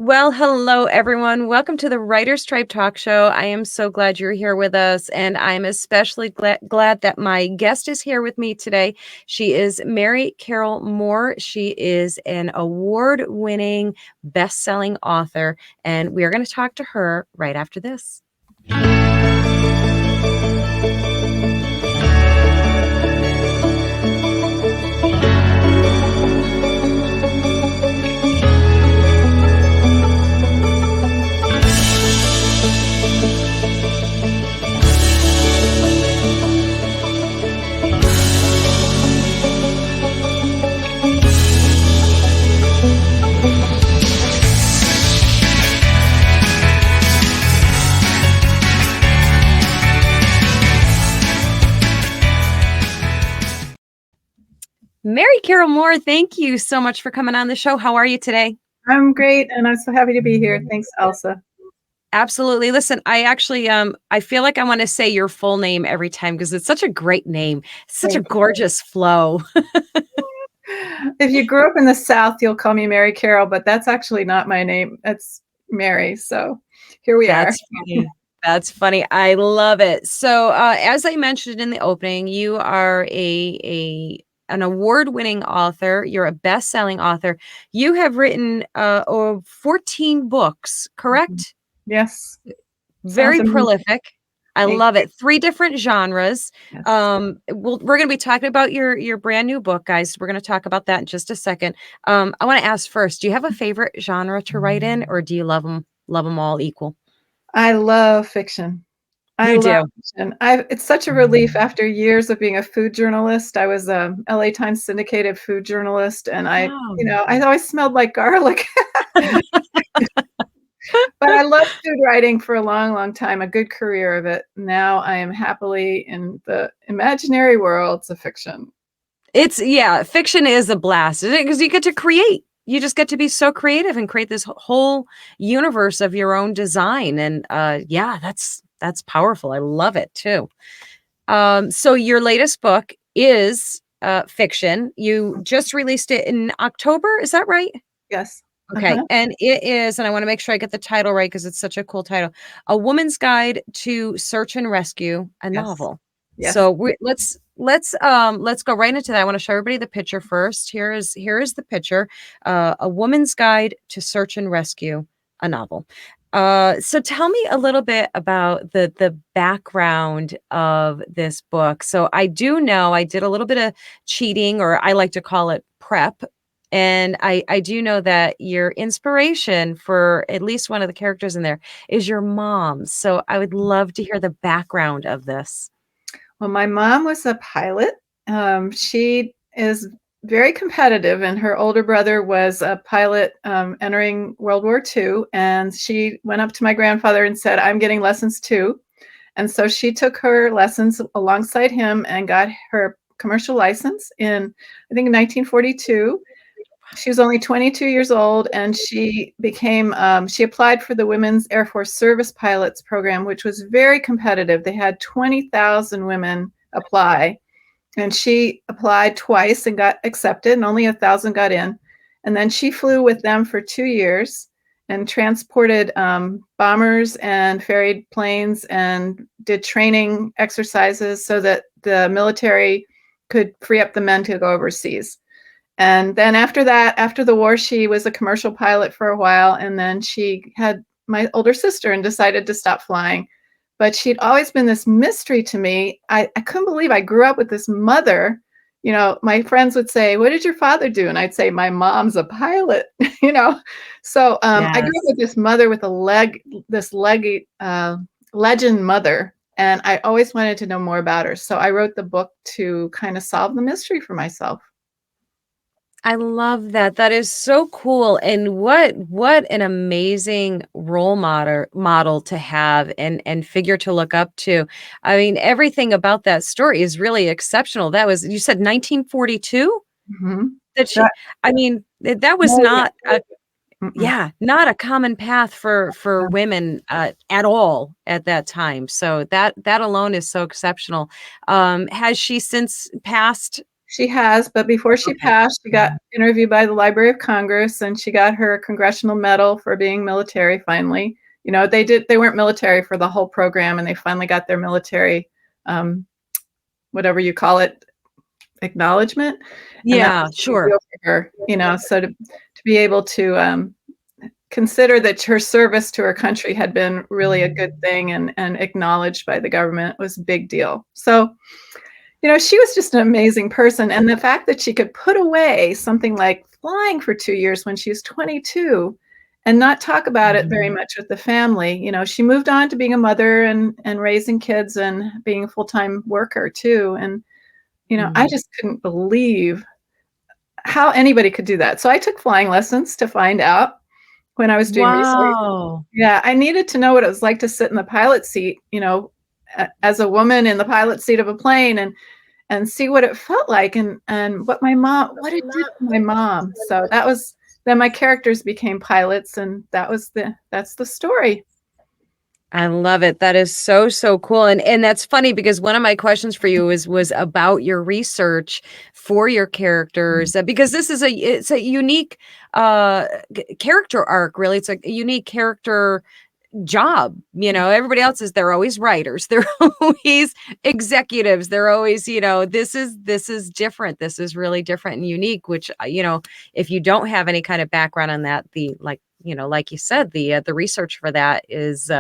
Well, hello, everyone. Welcome to the Writer's Tribe Talk Show. I am so glad you're here with us, and I'm especially glad that my guest is here with me today. She is Mary Carroll Moore. She is an award-winning, best-selling author, and we are going to talk to her right after this. Mary Carroll Moore, thank you so much for coming on the show. How are you today? I'm great, and I'm so happy to be here. Thanks, Elsa. Absolutely. Listen, I actually I feel like I want to say your full name every time because it's such a great name. It's such a gorgeous flow. If you grew up in the South, you'll call me Mary Carroll, but that's actually not my name. It's Mary. So here we are. That's funny. That's funny. I love it. So, as I mentioned in the opening, you are an award-winning author. You're a best-selling author. You have written 14 books, correct? Yes. Very Sounds amazing. prolific. I Thank love you. it. 3 different genres. Yes. We're going to be talking about your brand new book, guys. We're going to talk about that in just a second. I want to ask first, do you have a favorite genre to write in, or do you love them all equal? I love fiction. I You love do. fiction. It's such a relief after years of being a food journalist. I was a LA Times syndicated food journalist, and I always smelled like garlic. But I loved food writing for a long, long time, a good career of it. Now I am happily in the imaginary worlds of fiction. Fiction is a blast, isn't it? Because you get to create. You just get to be so creative and create this whole universe of your own design. And that's powerful. I love it too. So your latest book is fiction. You just released it in October, is that right? Yes. Okay. And it is, and I want to make sure I get the title right because it's such a cool title. A Woman's Guide to Search and Rescue, a novel. Yes. So let's go right into that. I want to show everybody the picture first. Here is the picture. A Woman's Guide to Search and Rescue, a novel. So tell me a little bit about the background of this book. So I do know I did a little bit of cheating, or I like to call it prep. And I do know that your inspiration for at least one of the characters in there is your mom. So I would love to hear the background of this. Well, my mom was a pilot. She is very competitive, and her older brother was a pilot entering World War II. And she went up to my grandfather and said, "I'm getting lessons too." And so she took her lessons alongside him and got her commercial license I think, in 1942. She was only 22 years old, and she applied for the Women's Air Force Service Pilots program, which was very competitive. They had 20,000 women apply, and she applied twice and got accepted, and only 1,000 got in. And then she flew with them for 2 years and transported bombers and ferried planes and did training exercises so that the military could free up the men to go overseas. And then after that, after the war, she was a commercial pilot for a while, and then she had my older sister and decided to stop flying. But she'd always been this mystery to me. I couldn't believe I grew up with this mother. You know, my friends would say, "What did your father do?" And I'd say, "My mom's a pilot." So I grew up with this mother with this legend mother, and I always wanted to know more about her. So I wrote the book to kind of solve the mystery for myself. I love that. That is so cool. And what an amazing role model to have and figure to look up to. I mean, everything about that story is really exceptional. That was, you said 1942? Mm-hmm. I mean, that was not a common path for women at all at that time. So that alone is so exceptional. Has she since passed? She has, but before she Okay. passed, she got interviewed by the Library of Congress, and she got her Congressional Medal for being military finally. You know, they weren't military for the whole program, and they finally got their military, um, whatever you call it, acknowledgement, and that Yeah, was a big sure. deal for her, you know, so to be able to, consider that her service to her country had been really a good thing and acknowledged by the government was a big deal. So, you know, she was just an amazing person, and the fact that she could put away something like flying for 2 years when she was 22 and not talk about it very much with the family. You know, she moved on to being a mother and raising kids and being a full-time worker too, and, you know, I Mm. just couldn't believe how anybody could do that. So I took flying lessons to find out when I was doing research. Wow. Yeah, I needed to know what it was like to sit in the pilot seat, you know, as a woman in the pilot seat of a plane and see what it felt like and what it did to my mom. So that was then my characters became pilots and that's the story. I love it. That is so, so cool. And that's funny because one of my questions for you was about your research for your characters, because this is it's a unique character arc, really. It's a unique character job. You know, everybody else is they're always writers, they're always executives, they're always, this is different. This is really different and unique, which if you don't have any kind of background on that, like you said, the research for that is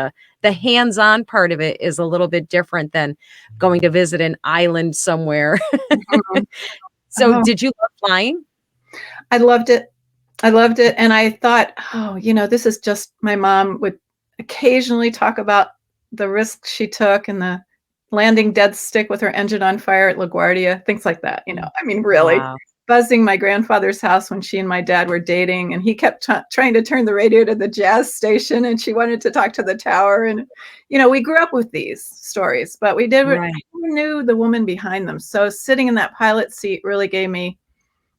the hands-on part of it is a little bit different than going to visit an island somewhere. Mhm. So Oh, did you love flying? I loved it. I loved it, and I thought, "Oh, you know, this is just" my mom would occasionally talk about the risks she took and the landing dead stick with her engine on fire at LaGuardia, things like that, you know? Mm. I mean, really. Wow. Buzzing my grandfather's house when she and my dad were dating, and he kept trying to turn the radio to the jazz station, and she wanted to talk to the tower, and, you know, we grew up with these stories, but we never Right. knew the woman behind them, so sitting in that pilot seat really gave me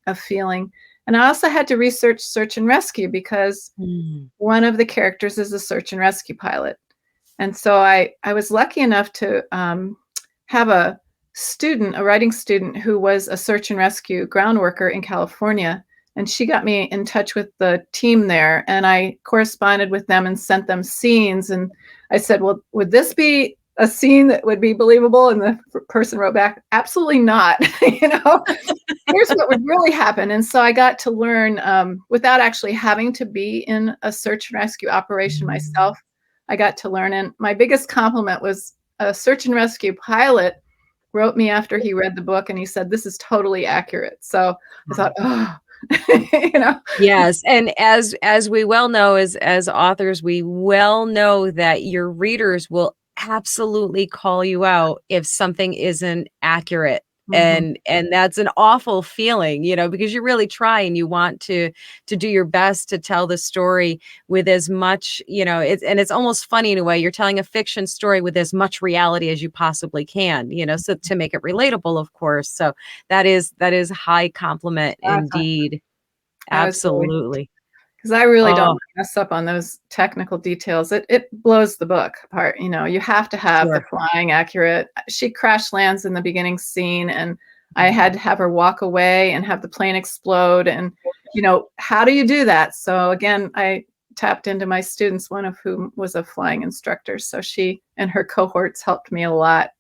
a feeling. And I also had to research search and rescue because Mm. one of the characters is a search and rescue pilot. And so I was lucky enough to have a writing student who was a search and rescue ground worker in California. And she got me in touch with the team there. And I corresponded with them and sent them scenes. And I said, well, would this be a scene that would be believable? And the person wrote back, absolutely not. You know, here's what would really happen. And so I got to learn without actually having to be in a search and rescue operation myself. I got to learn. And my biggest compliment was a search and rescue pilot wrote me after he read the book and he said, this is totally accurate. So I thought, oh, you know, Yes, and as we well know, as authors, we well know that your readers will absolutely call you out if something isn't accurate. mhm, And that's an awful feeling, because you really try and you want to do your best to tell the story with as much, it's almost funny in a way. You're telling a fiction story with as much reality as you possibly can, so to make it relatable, of course. So that is high compliment I thought indeed. I was really Absolutely. because I really don't Oh, wanna mess up on those technical details. It blows the book apart, you know, you have to have the sure. flying accurate. She crash lands in the beginning scene, and I had to have her walk away and have the plane explode, and, you know, how do you do that? So, again, I tapped into my students, one of whom was a flying instructor, so she and her cohorts helped me a lot.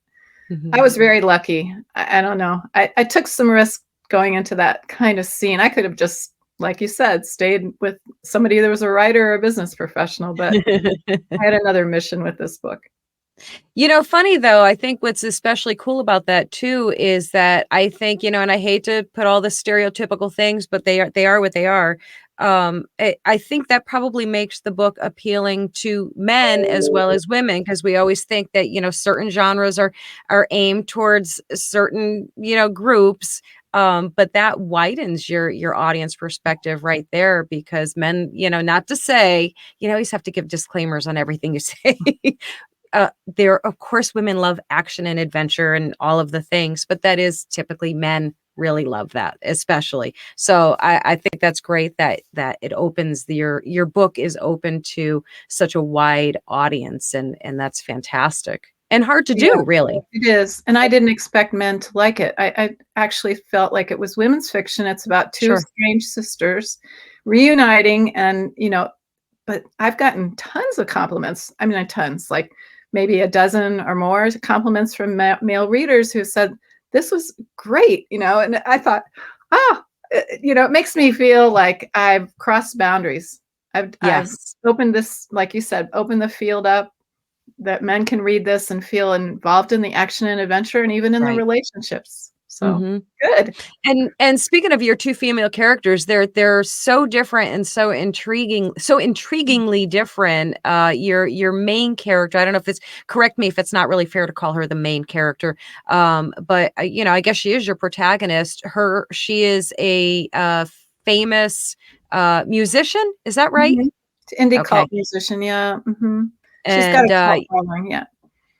I Mhm. was very lucky. I don't know. I took some risk going into that kind of scene. I could have just, like you said, stayed with somebody that was a writer or a business professional, but I had another mission with this book. Funny though, I think what's especially cool about that too is that I think, and I hate to put all the stereotypical things, but they are what they are. I think that probably makes the book appealing to men as well as women because we always think that, certain genres are aimed towards certain, groups. But that widens your audience perspective right there because men, not to say, you always have to give disclaimers on everything you say. There, of course, women love action and adventure and all of the things, but that is typically men really love that, especially. So I think that's great that it opens your book is open to such a wide audience, and that's fantastic. and hard to Yeah, do, really. it is, and I didn't expect men to like it. I actually felt like it was women's fiction. It's about two Sure. strange sisters reuniting and, but I've gotten tons of compliments. I mean, tons, like maybe a dozen or more compliments from male readers who said, "This was great," and I thought, "Oh," it makes me feel like I've crossed boundaries. I've Yes. opened this, like you said, opened the field up that men can read this and feel involved in the action and adventure and even in the Right. relationships. So, Mhm. good. And speaking of your 2 female characters, they're so different and so intriguingly different. Your main character, I don't know if it's correct me if it's not really fair to call her the main character, but, I guess she is your protagonist. She is a, famous, musician, is that right? Mhm. Indie Okay, cult musician, yeah, mhm. She's got and, a cult following, yeah.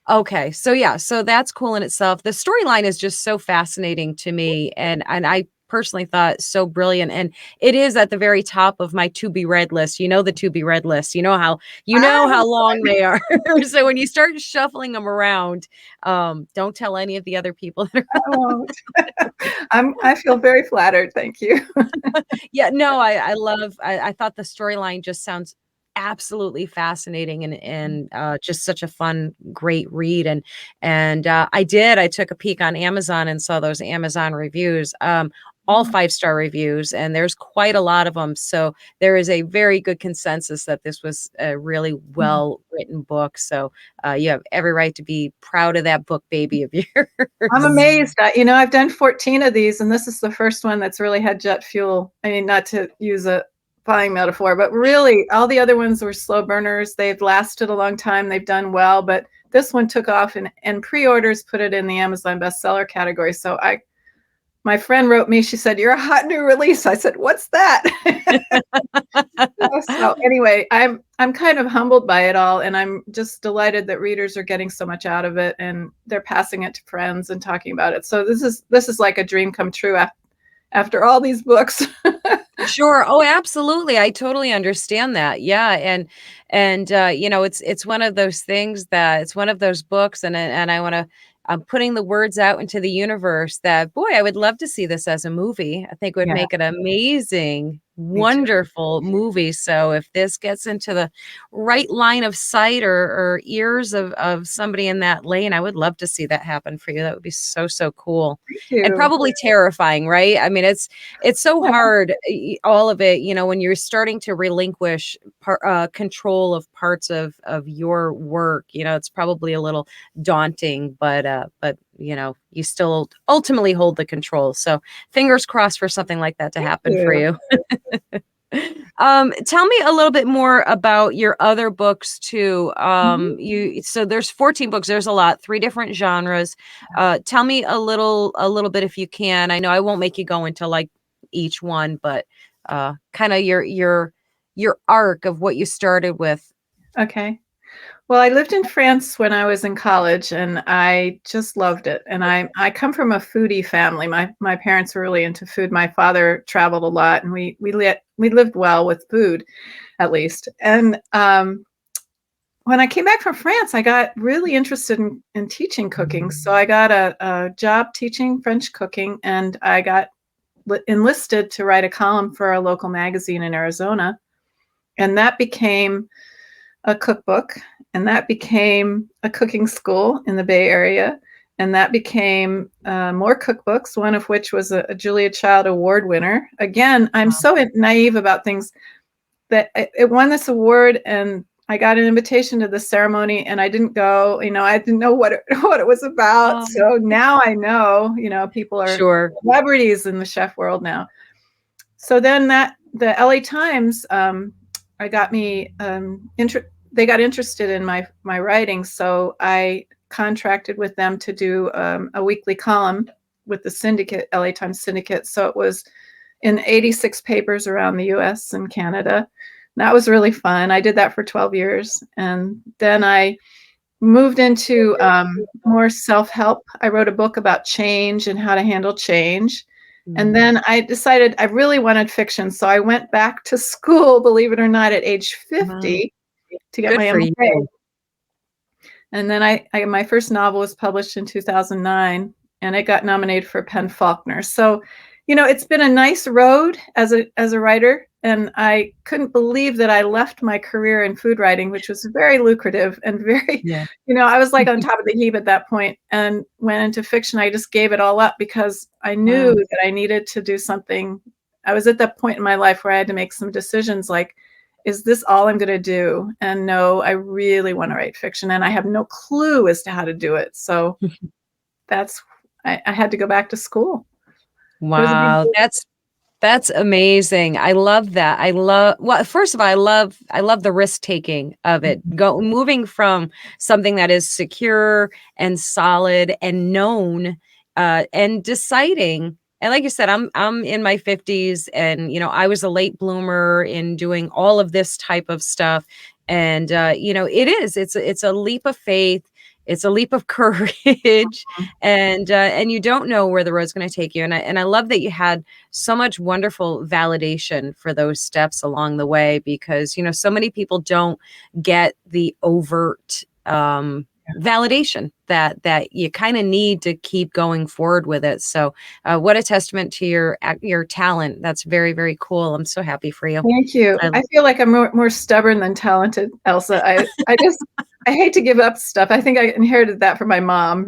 okay, so yeah, so that's cool in itself. The storyline is just so fascinating to me, and I personally thought so brilliant, and it is at the very top of my to be read list. You know the to be read list. You know how Ah, long they are. So when you start shuffling them around, don't tell any of the other people that I won't. I feel very flattered, thank you. yeah, no, I thought the storyline just sounds absolutely fascinating and just such a fun, great read, and I took a peek on Amazon and saw those Amazon reviews, all Mhm, 5-star reviews, and there's quite a lot of them. So there is a very good consensus that this was a really mhm. well-written book, so, you have every right to be proud of that book baby of I'm yours. amazed. I've done 14 of these, and this is the first one that's really had jet fuel. I mean, not to use a flying metaphor, but really, all the other ones were slow burners. They've lasted a long time. They've done well, but this one took off, and pre-orders put it in the Amazon bestseller category. So my friend wrote me. She said, "You're a hot new release." I said, "What's that?" So anyway, I'm kind of humbled by it all, and I'm just delighted that readers are getting so much out of it, and they're passing it to friends and talking about it. So this is like a dream come true after all these books. Sure. Oh, absolutely. I totally understand that. Yeah, and it's one of those things that it's one of those books, and I'm putting the words out into the universe that boy, I would love to see this as a movie. I think it would Yeah, make an amazing, me too. wonderful movie. So if this gets into the right line of sight or ears of somebody in that lane, I would love to see that happen for you. That would be so, so cool. Thank And you. probably terrifying, right? I mean, it's so Yeah, hard, all of it, when you're starting to relinquish control of parts of your work. It's probably a little daunting, but you still ultimately hold the control. So fingers crossed for something like that to thank happen for you. you. Tell me a little bit more about your other books too. Mhm. You so there's 14 books. There's a lot, 3 different genres. Tell me a little bit if you can. I know I won't make you go into like each one, but kind of your arc of what you started with. Okay. Well, I lived in France when I was in college, and I just loved it. And I come from a foodie family. My parents were really into food. My father traveled a lot, and we lived well with food, at least. And when I came back from France, I got really interested in teaching cooking. So I got a job teaching French cooking, and I got enlisted to write a column for a local magazine in Arizona. And that became a cookbook, and that became a cooking school in the Bay Area, and that became more cookbooks, one of which was a Julia Child Award winner. Again, I'm Wow. so naive about things that it won this award, and I got an invitation to the ceremony, and I didn't go. I didn't know what it, what it was about. Oh, So now I know. People are sure. celebrities in the chef world now. So then the LA Times, I got me they got interested in my writing, so I contracted with them to do a weekly column with the syndicate, LA Times syndicate. So it was in 86 papers around the U.S. and Canada. And that was really fun. I did that for 12 years, and then I moved into more self-help. I wrote a book about change and how to handle change. And Mm. then I decided I really wanted fiction. So I went back to school, believe it or not, at age Wow. 50 to get Good my for MFA. you. And then my first novel was published in 2009, and it got nominated for Penn Faulkner. So, it's been a nice road as a writer, and I couldn't believe that I left my career in food writing, which was very lucrative and very, Yeah. I was like on top of the heap at that point, and went into fiction. I just gave it all up because I knew Wow. that I needed to do something. I was at that point in my life where I had to make some decisions, like, is this all I'm going to do? And no, I really want to write fiction, and I have no clue as to how to do it. So that's I had to go back to school. It was a big Wow, deal. that's amazing. I love that. Well, first of all, I love the risk taking of it. Moving from something that is secure and solid and known, and deciding. And like you said, I'm in my 50s, and I was a late bloomer in doing all of this type of stuff. And it's a leap of faith. It's a leap of courage, and you don't know where the road's going to take you. And I love that you had so much wonderful validation for those steps along the way, because so many people don't get the overt validation that you kind of need to keep going forward with it. So what a testament to your talent. That's very, very cool. I'm so happy for you. Thank you. I, I feel like I'm more stubborn than talented, Elsa. I hate to give up stuff. I think I inherited that from my mom.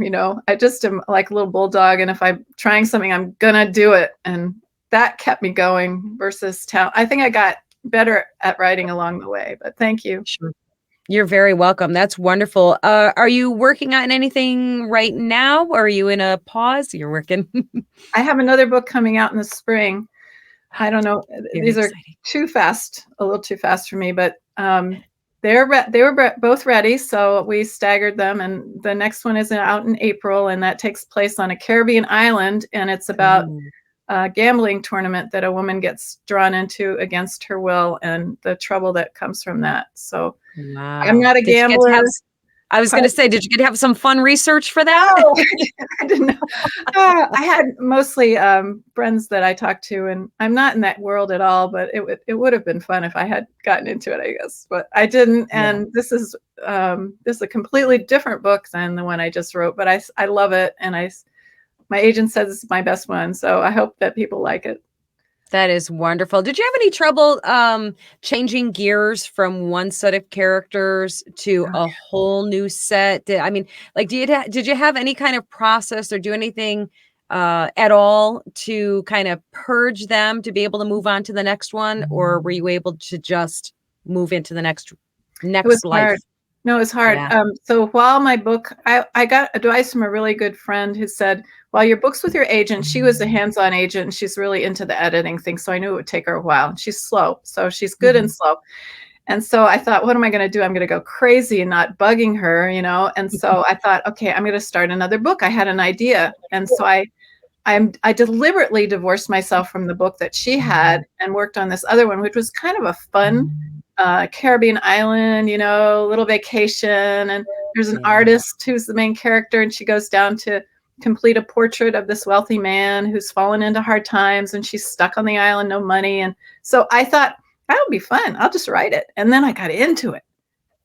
I just am like a little bulldog, and if I'm trying something, I'm gonna do it, and that kept me going versus talent. I think I got better at writing along the way. But thank you. sure. You're very welcome. That's wonderful. Are you working on anything right now? Or are you in a pause? You're working. I have another book coming out in the spring. I don't know. Very These are exciting. a little too fast for me, but they were both ready, so we staggered them. And the next one is out in April, and that takes place on a Caribbean island, and it's about Ooh, a gambling tournament that a woman gets drawn into against her will, and the trouble that comes from that. So I'm wow. not a Did you get to have gambler. I was going to say, did you get to have some fun research for that? No, I didn't know. I had mostly friends that I talked to, and I'm not in that world at all. But it would have been fun if I had gotten into it, I guess. But I didn't. Yeah. And this is a completely different book than the one I just wrote. But I love it, and my agent says it's my best one, so I hope that people like it. That is wonderful. Did you have any trouble changing gears from one set of characters to a whole new set? I mean, like, did you have any kind of process or do anything at all to kind of purge them to be able to move on to the next one, or were you able to just move into the next It was life? hard. No, it's hard. Yeah. So while my book, I got advice from a really good friend who said, while your book's with your agent, she was a hands-on agent, and she's really into the editing thing. So I knew it would take her a while. And she's slow. So she's good and Mhm. slow. And so I thought, what am I going to do? I'm going to go crazy and not bugging her, And so I thought, okay, I'm going to start another book. I had an idea. And so I deliberately divorced myself from the book that she had and worked on this other one, which was kind of a fun Caribbean island, little vacation. And there's an Yeah, artist who's the main character, and she goes down to complete a portrait of this wealthy man who's fallen into hard times, and she's stuck on the island, no money. And so I thought, that'll be fun. I'll just write it. And then I got into it,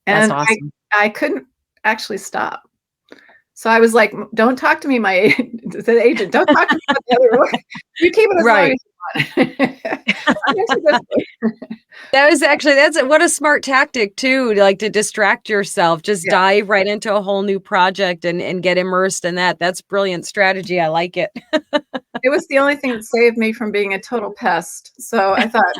that's and awesome. I couldn't actually stop. So I was like, don't talk to me, my agent. Don't talk to me about the other book. You keep it as long Right. as you want. Actually, That's what a smart tactic too, like to distract yourself, just yeah. dive right into a whole new project and get immersed in that. That's brilliant strategy. I like it. It was the only thing that saved me from being a total pest. So I thought,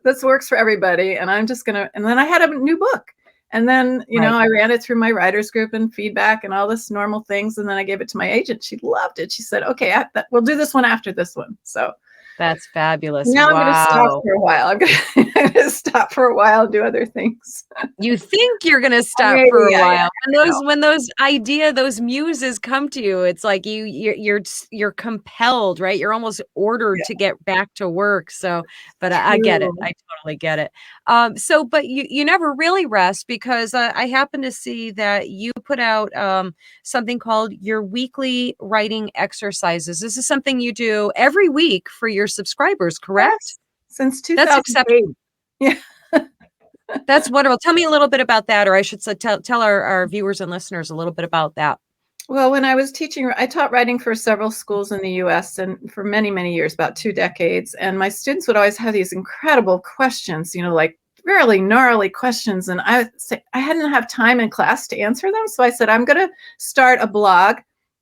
this works for everybody, and I'm just gonna. And then I had a new book, and then Right. I ran it through my writers group and feedback and all this normal things, and then I gave it to my agent. She loved it. She said, "Okay, we'll do this one after this one." So That's fabulous. now I'm going to stop Wow. for a while. I'm going to stop for a while and do other things. You think you're gonna stop Maybe, for a yeah, while. I know. When those muses come to you, it's like you're compelled, right? You're almost ordered Yeah, to get back to work. So, but I get it. true. I totally get it. But you never really rest, because I happen to see that you put out something called your weekly writing exercises. This is something you do every week for your subscribers, correct? Yes, since That's exceptional. 2008. Yeah. That's wonderful. Tell me a little bit about that, or I should say, tell our viewers and listeners a little bit about that. Well, when I was teaching, I taught writing for several schools in the US and for many, many years, about 2 decades. And my students would always have these incredible questions, like really gnarly questions. And I would say I hadn't have time in class to answer them. So I said, I'm going to start a blog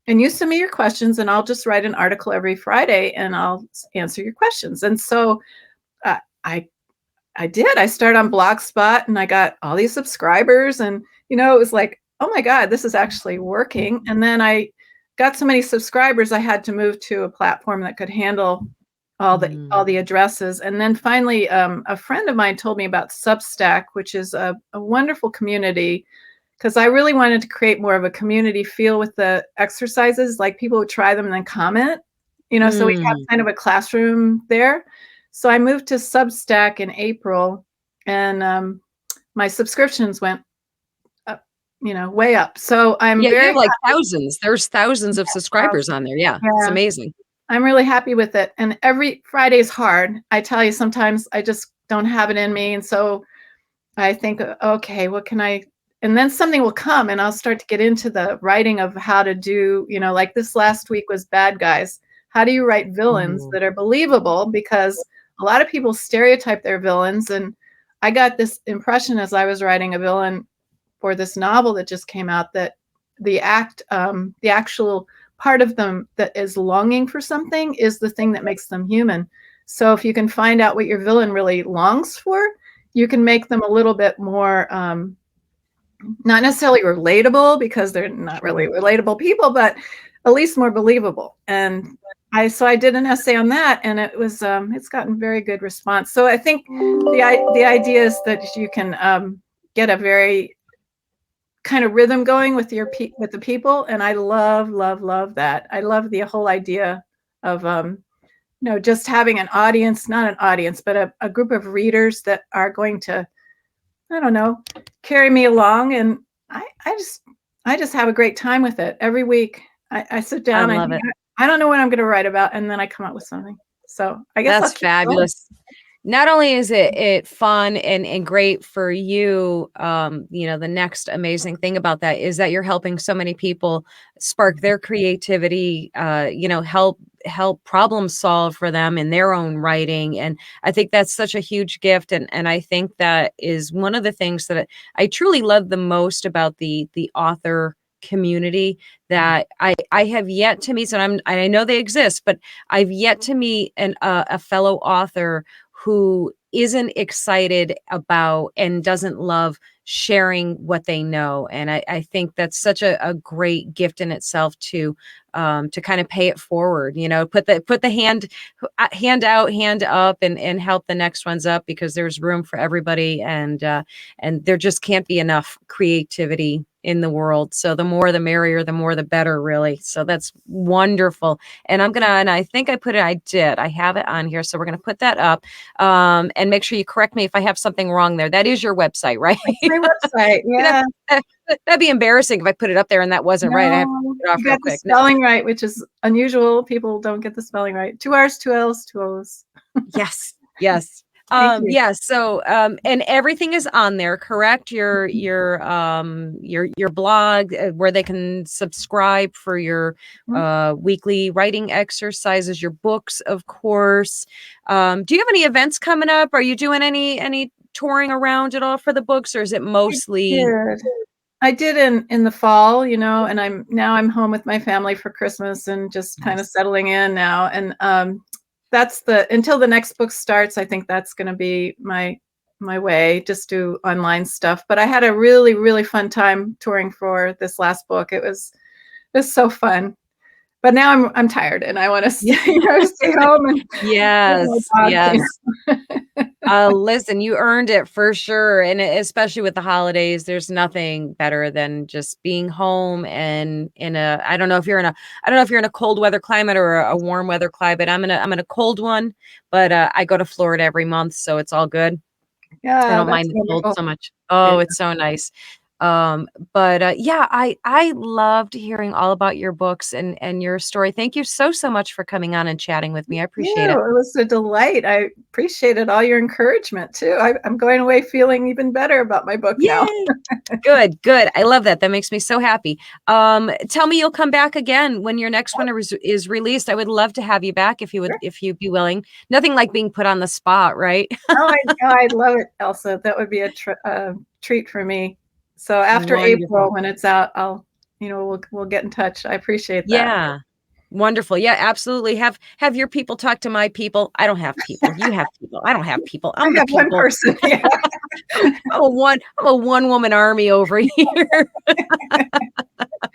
and you send me your questions and I'll just write an article every Friday and I'll answer your questions. And so uh, I I did. I started on Blogspot and I got all these subscribers and it was like, oh my God, this is actually working. And then I got so many subscribers, I had to move to a platform that could handle all the addresses. And then finally, a friend of mine told me about Substack, which is a wonderful community, because I really wanted to create more of a community feel with the exercises. Like people would try them and then comment, so we have kind of a classroom there. So I moved to Substack in April, and my subscriptions went up, way up. So I'm Yeah, you very have like happy. thousands. There's thousands of subscribers on there. Yeah, it's Yeah, amazing. I'm really happy with it. And every Friday is hard. I tell you, sometimes I just don't have it in me. And so I think, okay, what can I? And then something will come and I'll start to get into the writing of how to do, like this last week was bad guys. How do you write villains Ooh. that are believable? Because a lot of people stereotype their villains. And I got this impression as I was writing a villain for this novel that just came out that the actual part of them that is longing for something is the thing that makes them human. So if you can find out what your villain really longs for, you can make them a little bit more not necessarily relatable, because they're not really relatable people, but at least more believable. And I did an essay on that, and it's gotten very good response. So I think the idea is that you can get a very kind of rhythm going with with the people, and I love that. I love the whole idea of just having an audience, not an audience, but a group of readers that are going to, I don't know, carry me along. And I, I just I just have a great time with it. Every week I sit I down, I love think it. I don't know what I'm going to write about, and then I come up with something. So I guess I'll That's keep going. fabulous. Not only is it fun and great for you, the next amazing thing about that is that you're helping so many people spark their creativity, help problem solve for them in their own writing. And I think that's such a huge gift. And I think that is one of the things that I truly love the most about the author community, that I have yet to meet. So I know they exist, but I've yet to meet a fellow author who isn't excited about and doesn't love sharing what they know. And I think that's such a great gift in itself to kind of pay it forward, put the hand out, hand up, and help the next ones up, because there's room for everybody. And there just can't be enough creativity in the world. So the more the merrier, the more the better, really. So that's wonderful. And I think I have it on here. So we're gonna put that up. And make sure you correct me if I have something wrong there. That is your website, right? It's my website. You know, Yeah. that'd be embarrassing if I put it up there and that wasn't right. I have to No, take it off you real got the quick. No, spelling right, which is unusual. People don't get the spelling right. 2 R's, 2 L's, 2 O's. yes, yes. Thank you. Yeah, so and everything is on there, correct? Your blog, where they can subscribe for your Mhm. weekly writing exercises, your books, of course. Do you have any events coming up? Are you doing any touring around at all for the books, or is it I mostly? did. I did in the fall, and I'm home with my family for Christmas and just kind of Nice. settling in now. And that's the until the next book starts. I think that's going to be my way, just do online stuff. But I had a really really fun time touring for this last book. It was so fun. But now I'm tired and I want to Yeah. stay home and let my Yes, dog. yes. Listen, you earned it for sure. And especially with the holidays, there's nothing better than just being home and I don't know if you're in a cold weather climate or a warm weather climate. I'm in a cold one, but I go to Florida every month, so it's all good. I Yeah, don't that's mind the cold wonderful. so much. Yeah. Oh, it's so nice. But yeah, I loved hearing all about your books and your story. Thank you so much for coming on and chatting with me. I appreciate Yeah, it. it was a delight. I appreciated all your encouragement too. I'm going away feeling even better about my book now. Yay! Good, good. I love that. That makes me so happy. Tell me you'll come back again when your next one is released. I would love to have you back Sure. if you'd be willing. Nothing like being put on the spot, right? I'd love it, Elsa. That would be a treat for me. So after April, Wonderful. when it's out, we'll get in touch. I appreciate that. Yeah. Wonderful. Yeah, absolutely. Have your people talk to my people. I don't have people. You have people. I don't have people. I I'm the have one people. person. Yeah. I'm a one woman army over here.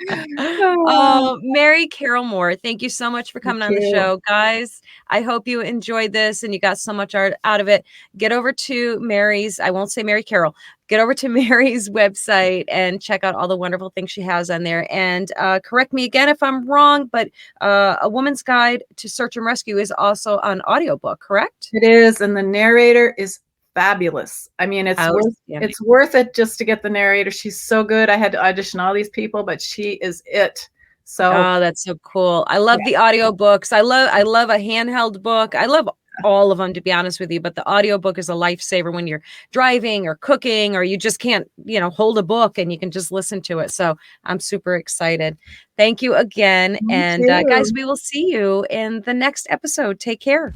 Oh, Mary Carroll Moore, thank you so much for thank coming on the you. show. Guys, I hope you enjoyed this and you got so much art out of it. Get over to Mary's, I won't say Mary Carroll, get over to Mary's website and check out all the wonderful things she has on there. And correct me again if I'm wrong, but A Woman's Guide to Search and Rescue is also an audiobook, correct? It is, and the narrator is fabulous. I mean, Outstanding. it's worth it just to get the narrator. She's so good. I had to audition all these people, but she is it. So Oh, that's so cool. I love yeah, the audiobooks. I love a handheld book. I love all of them to be honest with you, but the audiobook is a lifesaver when you're driving or cooking or you just can't, hold a book and you can just listen to it. So, I'm super excited. Thank you again me and guys, too. we will see you in the next episode. Take care.